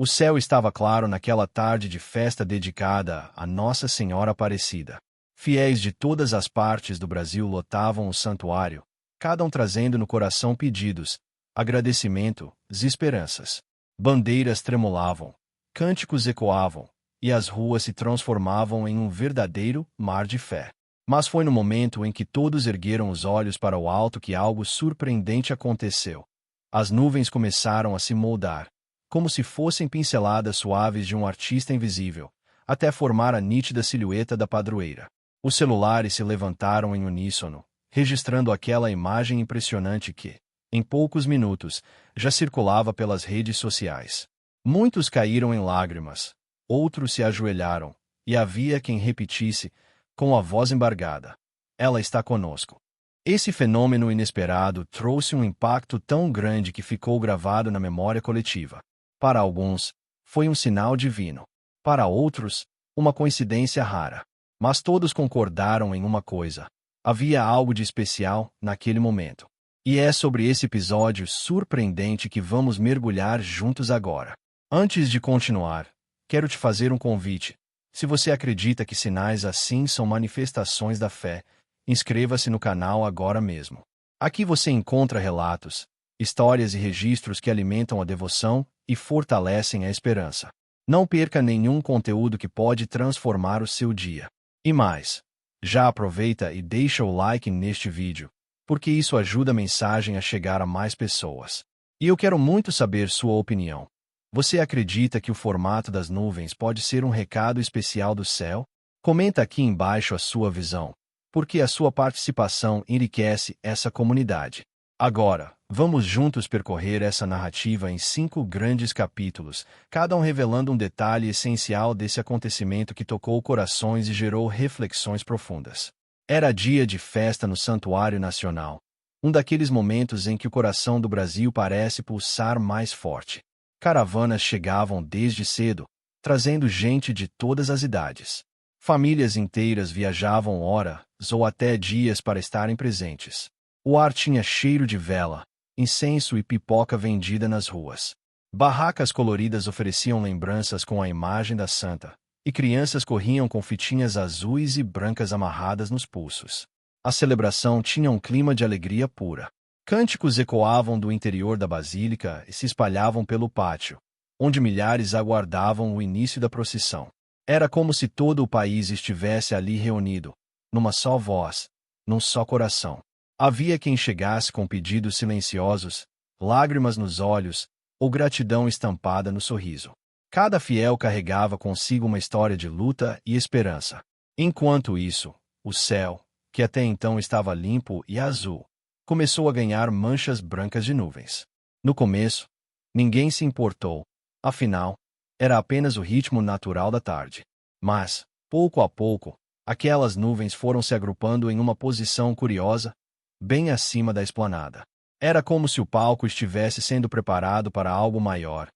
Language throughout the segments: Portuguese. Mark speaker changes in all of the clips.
Speaker 1: O céu estava claro naquela tarde de festa dedicada a Nossa Senhora Aparecida. Fiéis de todas as partes do Brasil lotavam o santuário, cada um trazendo no coração pedidos, agradecimento, esperanças. Bandeiras tremulavam, cânticos ecoavam, e as ruas se transformavam em um verdadeiro mar de fé. Mas foi no momento em que todos ergueram os olhos para o alto que algo surpreendente aconteceu. As nuvens começaram a se moldar, como se fossem pinceladas suaves de um artista invisível, até formar a nítida silhueta da padroeira. Os celulares se levantaram em uníssono, registrando aquela imagem impressionante que, em poucos minutos, já circulava pelas redes sociais. Muitos caíram em lágrimas, outros se ajoelharam, e havia quem repetisse, com a voz embargada: "Ela está conosco." Esse fenômeno inesperado trouxe um impacto tão grande que ficou gravado na memória coletiva. Para alguns, foi um sinal divino. Para outros, uma coincidência rara. Mas todos concordaram em uma coisa: havia algo de especial naquele momento. E é sobre esse episódio surpreendente que vamos mergulhar juntos agora. Antes de continuar, quero te fazer um convite. Se você acredita que sinais assim são manifestações da fé, inscreva-se no canal agora mesmo. Aqui você encontra relatos, histórias e registros que alimentam a devoção e fortalecem a esperança. Não perca nenhum conteúdo que pode transformar o seu dia. E mais, já aproveita e deixa o like neste vídeo, porque isso ajuda a mensagem a chegar a mais pessoas. E eu quero muito saber sua opinião. Você acredita que o formato das nuvens pode ser um recado especial do céu? Comenta aqui embaixo a sua visão, porque a sua participação enriquece essa comunidade. Agora, vamos juntos percorrer essa narrativa em 5 grandes capítulos, cada um revelando um detalhe essencial desse acontecimento que tocou corações e gerou reflexões profundas. Era dia de festa no Santuário Nacional, um daqueles momentos em que o coração do Brasil parece pulsar mais forte. Caravanas chegavam desde cedo, trazendo gente de todas as idades. Famílias inteiras viajavam horas ou até dias para estarem presentes. O ar tinha cheiro de vela, incenso e pipoca vendida nas ruas. Barracas coloridas ofereciam lembranças com a imagem da santa, e crianças corriam com fitinhas azuis e brancas amarradas nos pulsos. A celebração tinha um clima de alegria pura. Cânticos ecoavam do interior da basílica e se espalhavam pelo pátio, onde milhares aguardavam o início da procissão. Era como se todo o país estivesse ali reunido, numa só voz, num só coração. Havia quem chegasse com pedidos silenciosos, lágrimas nos olhos, ou gratidão estampada no sorriso. Cada fiel carregava consigo uma história de luta e esperança. Enquanto isso, o céu, que até então estava limpo e azul, começou a ganhar manchas brancas de nuvens. No começo, ninguém se importou, afinal, era apenas o ritmo natural da tarde. Mas, pouco a pouco, aquelas nuvens foram se agrupando em uma posição curiosa, bem acima da esplanada. Era como se o palco estivesse sendo preparado para algo maior,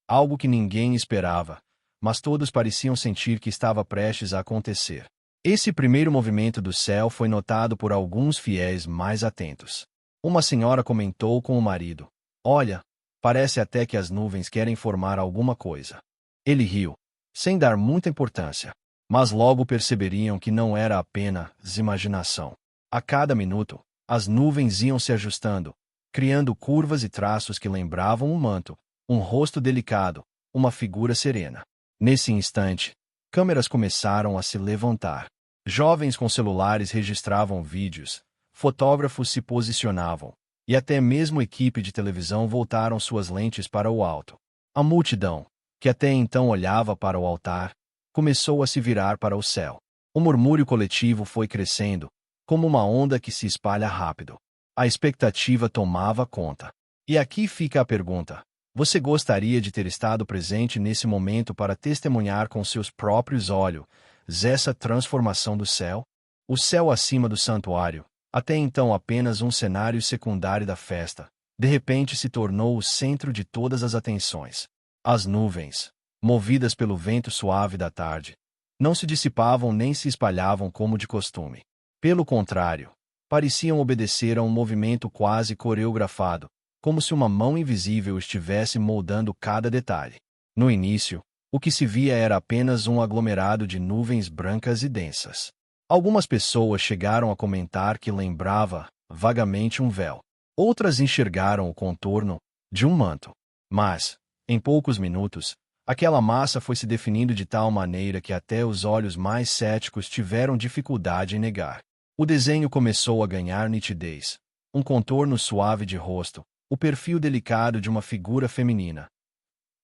Speaker 1: algo que ninguém esperava, mas todos pareciam sentir que estava prestes a acontecer. Esse primeiro movimento do céu foi notado por alguns fiéis mais atentos. Uma senhora comentou com o marido: "Olha, parece até que as nuvens querem formar alguma coisa." Ele riu, sem dar muita importância, mas logo perceberiam que não era apenas imaginação. A cada minuto, as nuvens iam se ajustando, criando curvas e traços que lembravam um manto, um rosto delicado, uma figura serena. Nesse instante, câmeras começaram a se levantar. Jovens com celulares registravam vídeos, fotógrafos se posicionavam, e até mesmo equipe de televisão voltaram suas lentes para o alto. A multidão, que até então olhava para o altar, começou a se virar para o céu. O murmúrio coletivo foi crescendo, como uma onda que se espalha rápido. A expectativa tomava conta. E aqui fica a pergunta: você gostaria de ter estado presente nesse momento para testemunhar com seus próprios olhos essa transformação do céu? O céu acima do santuário, até então apenas um cenário secundário da festa, de repente se tornou o centro de todas as atenções. As nuvens, movidas pelo vento suave da tarde, não se dissipavam nem se espalhavam como de costume. Pelo contrário, pareciam obedecer a um movimento quase coreografado, como se uma mão invisível estivesse moldando cada detalhe. No início, o que se via era apenas um aglomerado de nuvens brancas e densas. Algumas pessoas chegaram a comentar que lembrava vagamente um véu. Outras enxergaram o contorno de um manto. Mas, em poucos minutos, aquela massa foi se definindo de tal maneira que até os olhos mais céticos tiveram dificuldade em negar. O desenho começou a ganhar nitidez. Um contorno suave de rosto, o perfil delicado de uma figura feminina.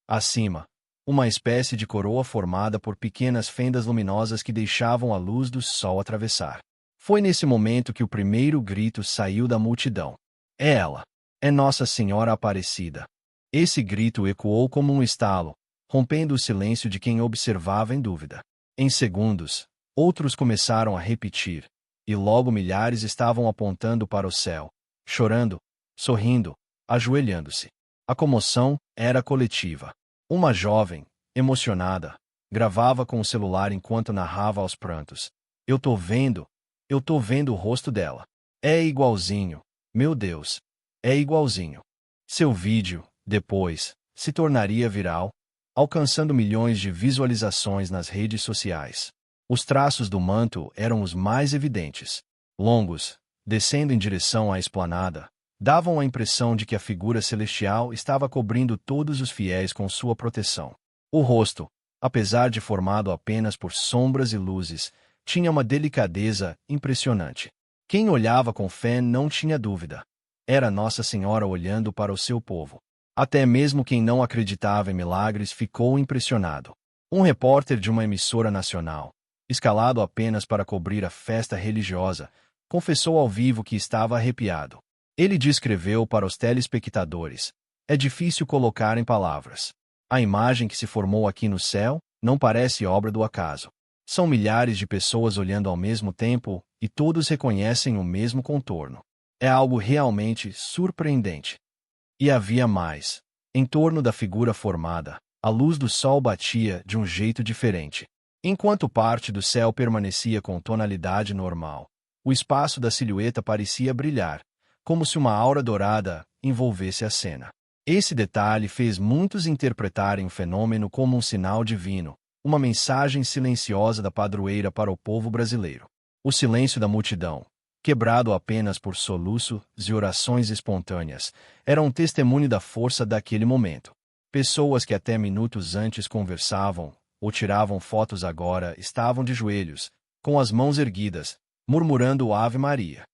Speaker 1: Acima, uma espécie de coroa formada por pequenas fendas luminosas que deixavam a luz do sol atravessar. Foi nesse momento que o primeiro grito saiu da multidão. É ela! É Nossa Senhora Aparecida! Esse grito ecoou como um estalo, rompendo o silêncio de quem observava em dúvida. Em segundos, outros começaram a repetir, e logo milhares estavam apontando para o céu, chorando, sorrindo, ajoelhando-se. A comoção era coletiva. Uma jovem, emocionada, gravava com o celular enquanto narrava aos prantos. Eu tô vendo o rosto dela. É igualzinho, meu Deus, é igualzinho. Seu vídeo, depois, se tornaria viral, alcançando milhões de visualizações nas redes sociais. Os traços do manto eram os mais evidentes. Longos, descendo em direção à esplanada, davam a impressão de que a figura celestial estava cobrindo todos os fiéis com sua proteção. O rosto, apesar de formado apenas por sombras e luzes, tinha uma delicadeza impressionante. Quem olhava com fé não tinha dúvida. Era Nossa Senhora olhando para o seu povo. Até mesmo quem não acreditava em milagres ficou impressionado. Um repórter de uma emissora nacional, escalado apenas para cobrir a festa religiosa, confessou ao vivo que estava arrepiado. Ele descreveu para os telespectadores: é difícil colocar em palavras. A imagem que se formou aqui no céu não parece obra do acaso. São milhares de pessoas olhando ao mesmo tempo e todos reconhecem o mesmo contorno. É algo realmente surpreendente. E havia mais. Em torno da figura formada, a luz do sol batia de um jeito diferente. Enquanto parte do céu permanecia com tonalidade normal, o espaço da silhueta parecia brilhar, como se uma aura dourada envolvesse a cena. Esse detalhe fez muitos interpretarem o fenômeno como um sinal divino, uma mensagem silenciosa da padroeira para o povo brasileiro. O silêncio da multidão, quebrado apenas por soluços e orações espontâneas, era um testemunho da força daquele momento. Pessoas que até minutos antes conversavam ou tiravam fotos agora estavam de joelhos, com as mãos erguidas, murmurando o Ave Maria.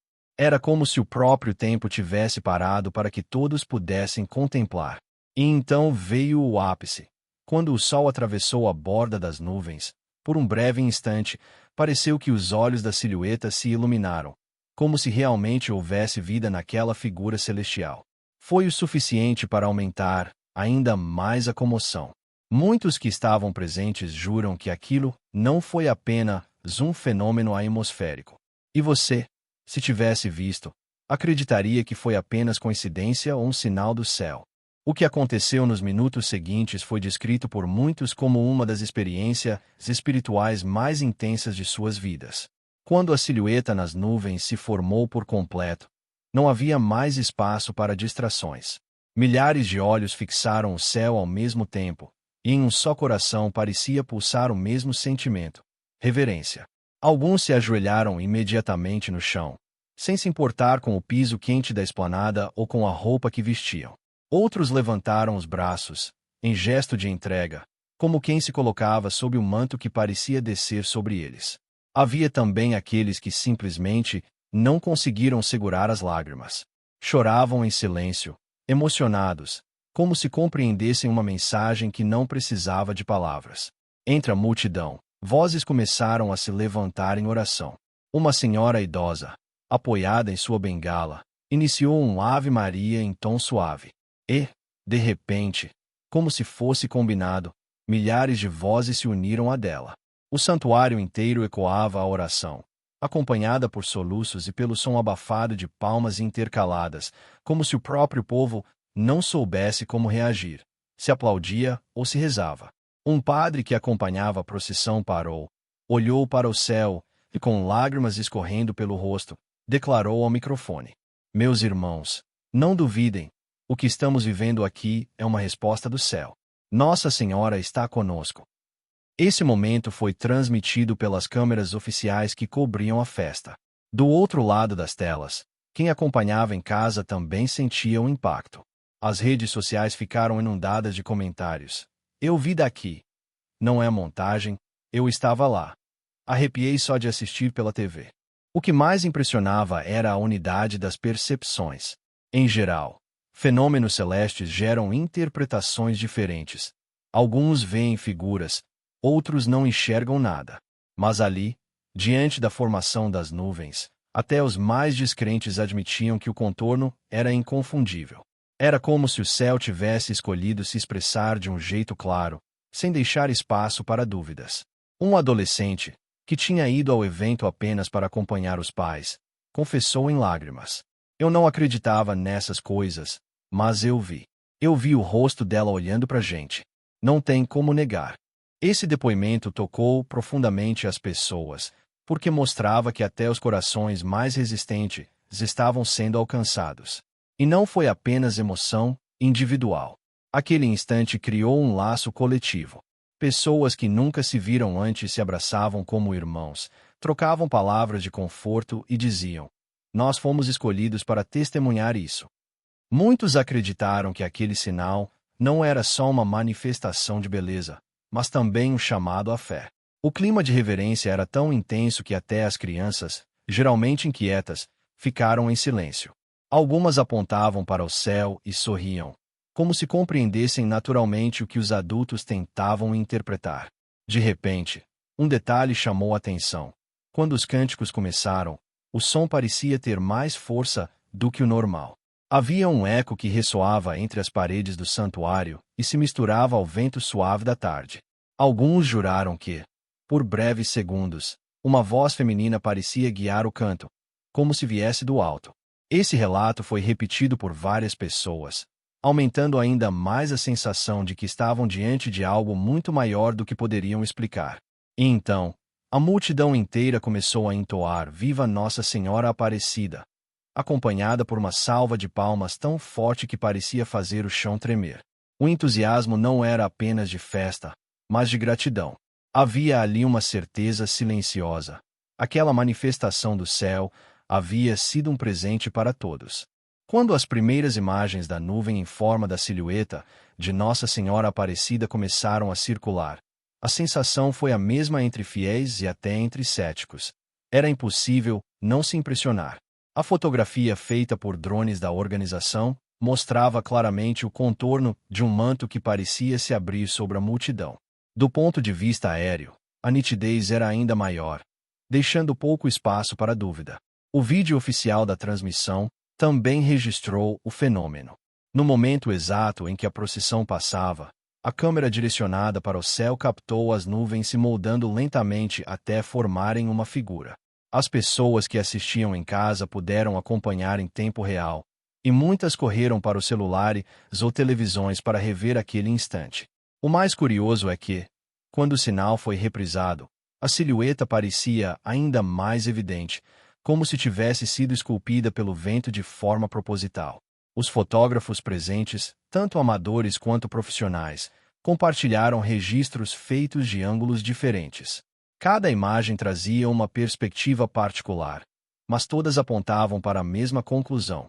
Speaker 1: Era como se o próprio tempo tivesse parado para que todos pudessem contemplar. E então veio o ápice. Quando o sol atravessou a borda das nuvens, por um breve instante, pareceu que os olhos da silhueta se iluminaram, como se realmente houvesse vida naquela figura celestial. Foi o suficiente para aumentar ainda mais a comoção. Muitos que estavam presentes juram que aquilo não foi apenas um fenômeno atmosférico. E você, se tivesse visto, acreditaria que foi apenas coincidência ou um sinal do céu. O que aconteceu nos minutos seguintes foi descrito por muitos como uma das experiências espirituais mais intensas de suas vidas. Quando a silhueta nas nuvens se formou por completo, não havia mais espaço para distrações. Milhares de olhos fixaram o céu ao mesmo tempo, e em um só coração parecia pulsar o mesmo sentimento: reverência. Alguns se ajoelharam imediatamente no chão, sem se importar com o piso quente da esplanada ou com a roupa que vestiam. Outros levantaram os braços, em gesto de entrega, como quem se colocava sob o manto que parecia descer sobre eles. Havia também aqueles que simplesmente não conseguiram segurar as lágrimas. Choravam em silêncio, emocionados, como se compreendessem uma mensagem que não precisava de palavras. Entre a multidão, vozes começaram a se levantar em oração. Uma senhora idosa, apoiada em sua bengala, iniciou um Ave Maria em tom suave. E, de repente, como se fosse combinado, milhares de vozes se uniram à dela. O santuário inteiro ecoava a oração, acompanhada por soluços e pelo som abafado de palmas intercaladas, como se o próprio povo não soubesse como reagir, se aplaudia ou se rezava. Um padre que acompanhava a procissão parou, olhou para o céu e, com lágrimas escorrendo pelo rosto, declarou ao microfone: Meus irmãos, não duvidem, o que estamos vivendo aqui é uma resposta do céu. Nossa Senhora está conosco. Esse momento foi transmitido pelas câmeras oficiais que cobriam a festa. Do outro lado das telas, quem acompanhava em casa também sentia o impacto. As redes sociais ficaram inundadas de comentários. Eu vi daqui. Não é montagem, eu estava lá. Arrepiei só de assistir pela TV. O que mais impressionava era a unidade das percepções. Em geral, fenômenos celestes geram interpretações diferentes. Alguns veem figuras, outros não enxergam nada. Mas ali, diante da formação das nuvens, até os mais descrentes admitiam que o contorno era inconfundível. Era como se o céu tivesse escolhido se expressar de um jeito claro, sem deixar espaço para dúvidas. Um adolescente, que tinha ido ao evento apenas para acompanhar os pais, confessou em lágrimas. Eu não acreditava nessas coisas, mas eu vi. Eu vi o rosto dela olhando pra gente. Não tem como negar. Esse depoimento tocou profundamente as pessoas, porque mostrava que até os corações mais resistentes estavam sendo alcançados. E não foi apenas emoção individual. Aquele instante criou um laço coletivo. Pessoas que nunca se viram antes se abraçavam como irmãos, trocavam palavras de conforto e diziam: nós fomos escolhidos para testemunhar isso. Muitos acreditaram que aquele sinal não era só uma manifestação de beleza, mas também um chamado à fé. O clima de reverência era tão intenso que até as crianças, geralmente inquietas, ficaram em silêncio. Algumas apontavam para o céu e sorriam, como se compreendessem naturalmente o que os adultos tentavam interpretar. De repente, um detalhe chamou a atenção. Quando os cânticos começaram, o som parecia ter mais força do que o normal. Havia um eco que ressoava entre as paredes do santuário e se misturava ao vento suave da tarde. Alguns juraram que, por breves segundos, uma voz feminina parecia guiar o canto, como se viesse do alto. Esse relato foi repetido por várias pessoas, aumentando ainda mais a sensação de que estavam diante de algo muito maior do que poderiam explicar. E então, a multidão inteira começou a entoar Viva Nossa Senhora Aparecida, acompanhada por uma salva de palmas tão forte que parecia fazer o chão tremer. O entusiasmo não era apenas de festa, mas de gratidão. Havia ali uma certeza silenciosa. Aquela manifestação do céu havia sido um presente para todos. Quando as primeiras imagens da nuvem em forma da silhueta de Nossa Senhora Aparecida começaram a circular, a sensação foi a mesma entre fiéis e até entre céticos. Era impossível não se impressionar. A fotografia feita por drones da organização mostrava claramente o contorno de um manto que parecia se abrir sobre a multidão. Do ponto de vista aéreo, a nitidez era ainda maior, deixando pouco espaço para dúvida. O vídeo oficial da transmissão também registrou o fenômeno. No momento exato em que a procissão passava, a câmera direcionada para o céu captou as nuvens se moldando lentamente até formarem uma figura. As pessoas que assistiam em casa puderam acompanhar em tempo real, e muitas correram para os celulares ou televisões para rever aquele instante. O mais curioso é que, quando o sinal foi reprisado, a silhueta parecia ainda mais evidente, como se tivesse sido esculpida pelo vento de forma proposital. Os fotógrafos presentes, tanto amadores quanto profissionais, compartilharam registros feitos de ângulos diferentes. Cada imagem trazia uma perspectiva particular, mas todas apontavam para a mesma conclusão.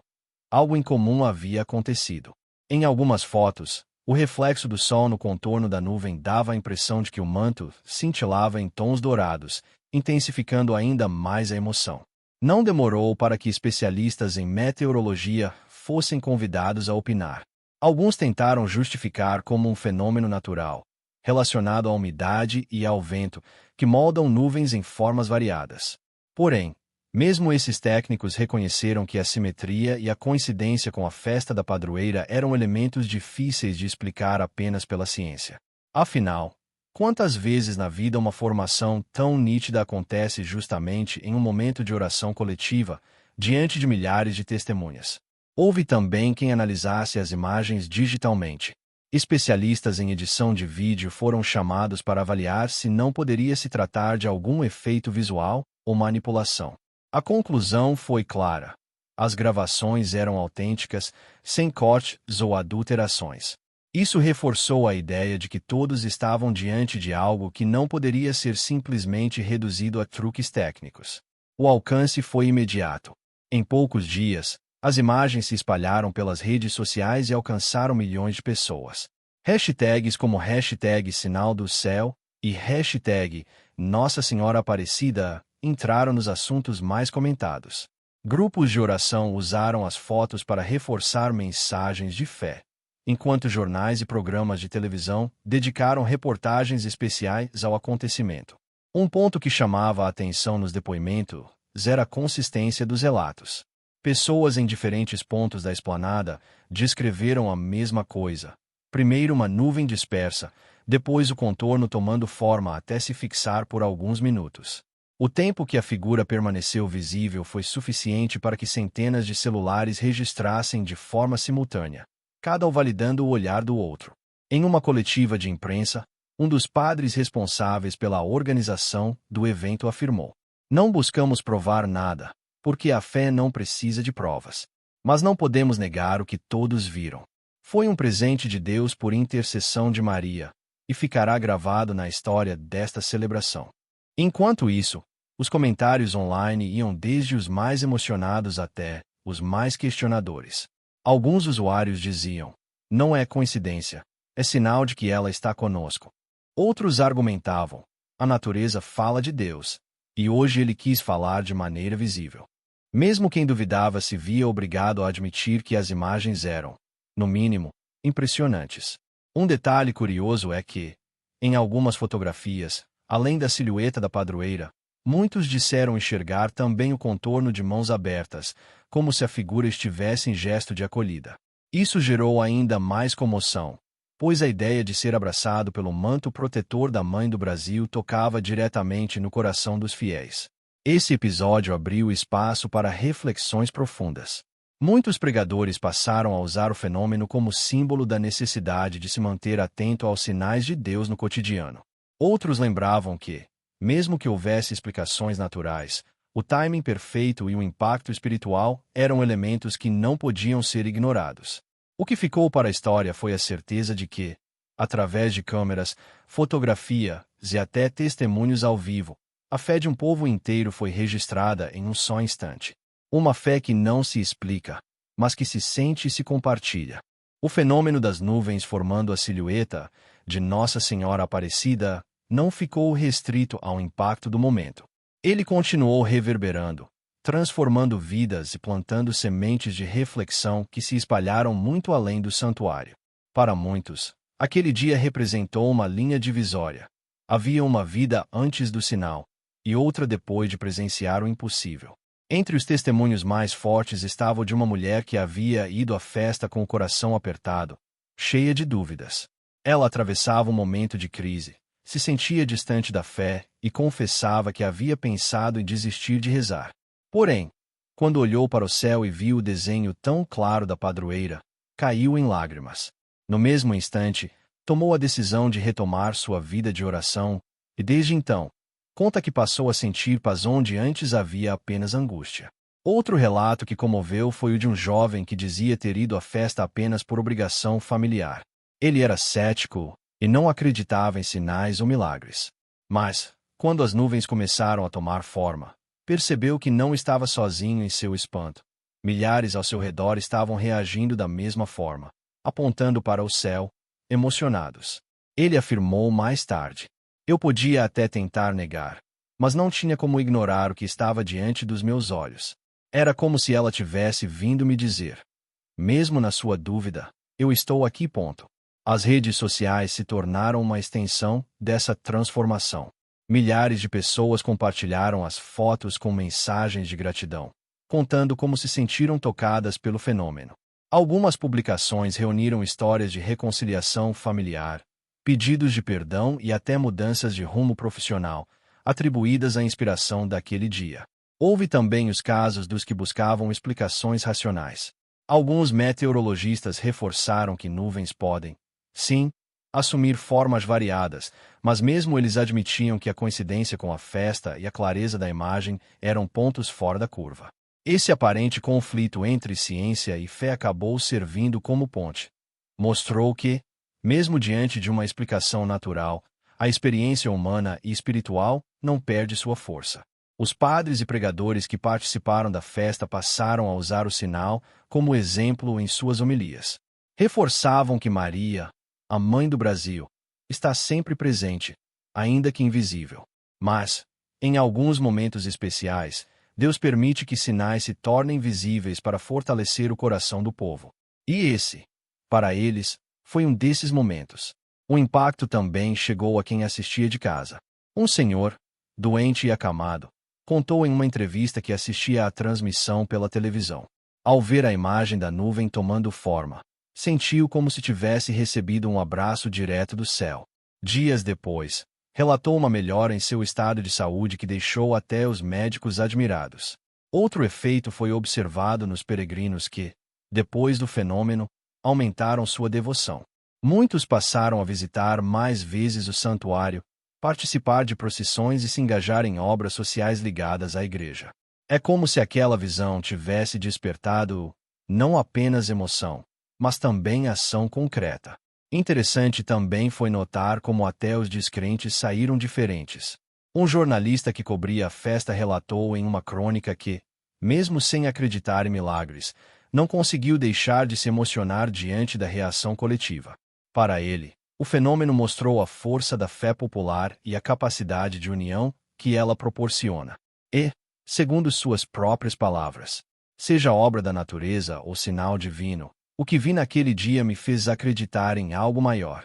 Speaker 1: Algo incomum havia acontecido. Em algumas fotos, o reflexo do sol no contorno da nuvem dava a impressão de que o manto cintilava em tons dourados, intensificando ainda mais a emoção. Não demorou para que especialistas em meteorologia fossem convidados a opinar. Alguns tentaram justificar como um fenômeno natural, relacionado à umidade e ao vento, que moldam nuvens em formas variadas. Porém, mesmo esses técnicos reconheceram que a simetria e a coincidência com a festa da padroeira eram elementos difíceis de explicar apenas pela ciência. Afinal, quantas vezes na vida uma formação tão nítida acontece justamente em um momento de oração coletiva, diante de milhares de testemunhas? Houve também quem analisasse as imagens digitalmente. Especialistas em edição de vídeo foram chamados para avaliar se não poderia se tratar de algum efeito visual ou manipulação. A conclusão foi clara. As gravações eram autênticas, sem cortes ou adulterações. Isso reforçou a ideia de que todos estavam diante de algo que não poderia ser simplesmente reduzido a truques técnicos. O alcance foi imediato. Em poucos dias, as imagens se espalharam pelas redes sociais e alcançaram milhões de pessoas. Hashtags como hashtag Sinal do Céu e hashtag Nossa Senhora Aparecida entraram nos assuntos mais comentados. Grupos de oração usaram as fotos para reforçar mensagens de fé, enquanto jornais e programas de televisão dedicaram reportagens especiais ao acontecimento. Um ponto que chamava a atenção nos depoimentos era a consistência dos relatos. Pessoas em diferentes pontos da esplanada descreveram a mesma coisa. Primeiro uma nuvem dispersa, depois o contorno tomando forma até se fixar por alguns minutos. O tempo que a figura permaneceu visível foi suficiente para que centenas de celulares registrassem de forma simultânea, cada um validando o olhar do outro. Em uma coletiva de imprensa, um dos padres responsáveis pela organização do evento afirmou: "Não buscamos provar nada, porque a fé não precisa de provas. Mas não podemos negar o que todos viram. Foi um presente de Deus por intercessão de Maria, e ficará gravado na história desta celebração." Enquanto isso, os comentários online iam desde os mais emocionados até os mais questionadores. Alguns usuários diziam: "Não é coincidência, é sinal de que ela está conosco." Outros argumentavam: "A natureza fala de Deus, e hoje ele quis falar de maneira visível." Mesmo quem duvidava se via obrigado a admitir que as imagens eram, no mínimo, impressionantes. Um detalhe curioso é que, em algumas fotografias, além da silhueta da padroeira, muitos disseram enxergar também o contorno de mãos abertas, como se a figura estivesse em gesto de acolhida. Isso gerou ainda mais comoção, pois a ideia de ser abraçado pelo manto protetor da Mãe do Brasil tocava diretamente no coração dos fiéis. Esse episódio abriu espaço para reflexões profundas. Muitos pregadores passaram a usar o fenômeno como símbolo da necessidade de se manter atento aos sinais de Deus no cotidiano. Outros lembravam que, mesmo que houvesse explicações naturais, o timing perfeito e o impacto espiritual eram elementos que não podiam ser ignorados. O que ficou para a história foi a certeza de que, através de câmeras, fotografias e até testemunhos ao vivo, a fé de um povo inteiro foi registrada em um só instante. Uma fé que não se explica, mas que se sente e se compartilha. O fenômeno das nuvens formando a silhueta de Nossa Senhora Aparecida não ficou restrito ao impacto do momento. Ele continuou reverberando, transformando vidas e plantando sementes de reflexão que se espalharam muito além do santuário. Para muitos, aquele dia representou uma linha divisória. Havia uma vida antes do sinal, e outra depois de presenciar o impossível. Entre os testemunhos mais fortes estava o de uma mulher que havia ido à festa com o coração apertado, cheia de dúvidas. Ela atravessava um momento de crise, se sentia distante da fé e confessava que havia pensado em desistir de rezar. Porém, quando olhou para o céu e viu o desenho tão claro da padroeira, caiu em lágrimas. No mesmo instante, tomou a decisão de retomar sua vida de oração, e desde então, conta que passou a sentir paz onde antes havia apenas angústia. Outro relato que comoveu foi o de um jovem que dizia ter ido à festa apenas por obrigação familiar. Ele era cético e não acreditava em sinais ou milagres. Mas, quando as nuvens começaram a tomar forma, percebeu que não estava sozinho em seu espanto. Milhares ao seu redor estavam reagindo da mesma forma, apontando para o céu, emocionados. Ele afirmou mais tarde: "Eu podia até tentar negar, mas não tinha como ignorar o que estava diante dos meus olhos. Era como se ela tivesse vindo me dizer: mesmo na sua dúvida, eu estou aqui. Ponto." As redes sociais se tornaram uma extensão dessa transformação. Milhares de pessoas compartilharam as fotos com mensagens de gratidão, contando como se sentiram tocadas pelo fenômeno. Algumas publicações reuniram histórias de reconciliação familiar, pedidos de perdão e até mudanças de rumo profissional, atribuídas à inspiração daquele dia. Houve também os casos dos que buscavam explicações racionais. Alguns meteorologistas reforçaram que nuvens podem, sim, assumir formas variadas, mas mesmo eles admitiam que a coincidência com a festa e a clareza da imagem eram pontos fora da curva. Esse aparente conflito entre ciência e fé acabou servindo como ponte. Mostrou que, Mesmo diante de uma explicação natural, a experiência humana e espiritual não perde sua força. Os padres e pregadores que participaram da festa passaram a usar o sinal como exemplo em suas homilias. Reforçavam que Maria, a Mãe do Brasil, está sempre presente, ainda que invisível. Mas, em alguns momentos especiais, Deus permite que sinais se tornem visíveis para fortalecer o coração do povo. E esse, para eles, foi um desses momentos. O impacto também chegou a quem assistia de casa. Um senhor, doente e acamado, contou em uma entrevista que assistia à transmissão pela televisão. Ao ver a imagem da nuvem tomando forma, sentiu como se tivesse recebido um abraço direto do céu. Dias depois, relatou uma melhora em seu estado de saúde que deixou até os médicos admirados. Outro efeito foi observado nos peregrinos que, depois do fenômeno, aumentaram sua devoção. Muitos passaram a visitar mais vezes o santuário, participar de procissões e se engajar em obras sociais ligadas à igreja. É como se aquela visão tivesse despertado não apenas emoção, mas também ação concreta. Interessante também foi notar como até os descrentes saíram diferentes. Um jornalista que cobria a festa relatou em uma crônica que, mesmo sem acreditar em milagres, não conseguiu deixar de se emocionar diante da reação coletiva. Para ele, o fenômeno mostrou a força da fé popular e a capacidade de união que ela proporciona. E, segundo suas próprias palavras, seja obra da natureza ou sinal divino, o que vi naquele dia me fez acreditar em algo maior,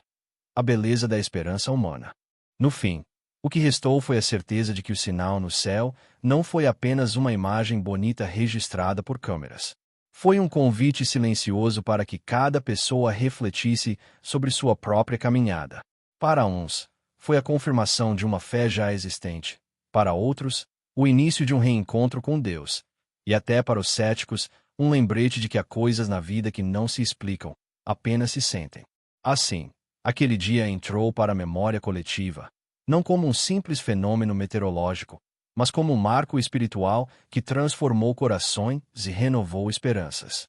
Speaker 1: a beleza da esperança humana. No fim, o que restou foi a certeza de que o sinal no céu não foi apenas uma imagem bonita registrada por câmeras. Foi um convite silencioso para que cada pessoa refletisse sobre sua própria caminhada. Para uns, foi a confirmação de uma fé já existente. Para outros, o início de um reencontro com Deus. E até para os céticos, um lembrete de que há coisas na vida que não se explicam, apenas se sentem. Assim, aquele dia entrou para a memória coletiva, não como um simples fenômeno meteorológico, mas como um marco espiritual que transformou corações e renovou esperanças.